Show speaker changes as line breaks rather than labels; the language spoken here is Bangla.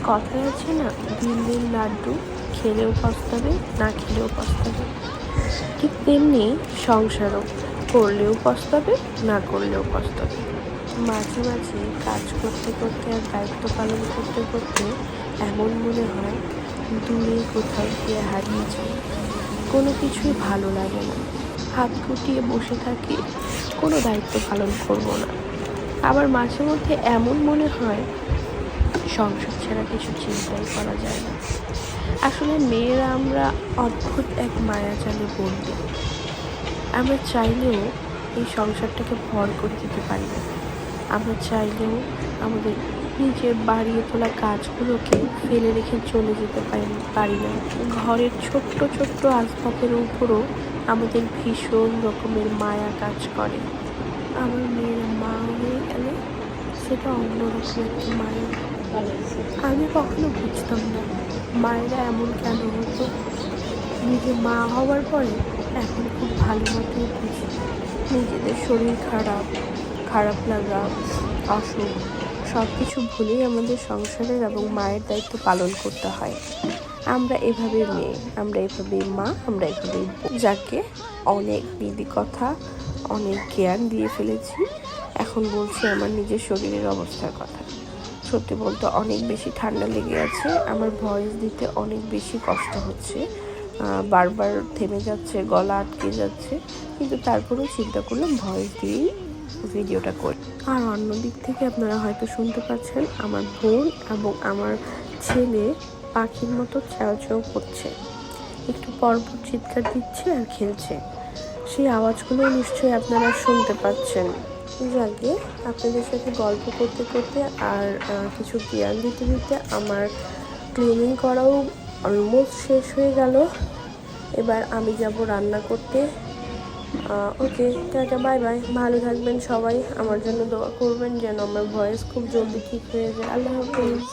কথায় আছে না, দিন দিন লাড্ডু, খেলেও পস্তাবে, না খেলেও পস্তাবে। ঠিক তেমনি সংসারও, করলেও পস্তাবে, না করলেও পস্তাবে। মাঝে মাঝে কাজ করতে করতে আর দায়িত্ব পালন করতে করতে এমন মনে হয় দূরে কোথাও গিয়ে হারিয়ে যাই। কোনো কিছুই ভালো লাগে না, হাত গুটিয়ে বসে থাকি, কোনো দায়িত্ব পালন করব না। আবার মাঝে মধ্যে এমন মনে হয় সংসার ছাড়া কিছু চিন্তাই করা যায় না। আসলে মেয়েরা আমরা অদ্ভুত এক মায়াজালে বন্দি। আমরা চাইলেও এই সংসারটাকে ভর করে দিতে পারি না। আমরা চাইলেও আমাদের নিজের বাড়িয়ে তোলা কাজগুলোকে ফেলে রেখে চলে যেতে পারি না। ঘরের ছোট্ট ছোট্ট আসবাবের উপরও আমাদের ভীষণ রকমের মায়া কাজ করে। আমার মেয়েরা মা হয়ে গেলে সেটা অন্যরকম একটা মায়া। আমি কখনো বুঝতাম না মায়েরা এমন কেন হতো। নিজে মা হওয়ার পরে এখন খুব ভালো মতোই বুঝি। নিজেদের শরীর খারাপ লাগা, অসুখ সব কিছু ভুলেই আমাদের সংসারের এবং মায়ের দায়িত্ব পালন করতে হয়। আমরা এভাবে মেয়ে, আমরা এভাবেই মা, আমরা এভাবেই যাকে অনেক বিধি কথা, অনেক জ্ঞান দিয়ে ফেলেছি। এখন বলছি আমার নিজের শরীরের অবস্থার কথা। সত্যি বলতে অনেক বেশি ঠান্ডা লেগে আছে, আমার ভয়েস দিতে অনেক বেশি কষ্ট হচ্ছে, বারবার থেমে যাচ্ছে, গলা আটকে যাচ্ছে, কিন্তু তারপরেও চিন্তা করলাম ভয়েস দিয়েই ভিডিওটা করি। আর অন্য দিক থেকে আপনারা হয়তো শুনতে পাচ্ছেন আমার বোন এবং আমার ছেলে পাখির মতো চ্যাও চ্যাও করছে, একটু পরপর চিৎকার দিচ্ছে আর খেলছে। সেই আওয়াজগুলো নিশ্চয়ই আপনারা শুনতে পাচ্ছেন। যাকে আপনাদের সাথে গল্প করতে করতে আর কিছু জ্ঞান দিতে দিতে আমার ক্লিনিং করাও অলমোস্ট শেষ হয়ে গেল। এবার আমি যাব রান্না করতে। ওকে, টাটা, বাই বাই। ভালো থাকবেন সবাই, আমার জন্য দোয়া করবেন যেন আমার ভয়েস খুব জলদি ঠিক হয়ে যায়। আল্লাহ হাফেজ।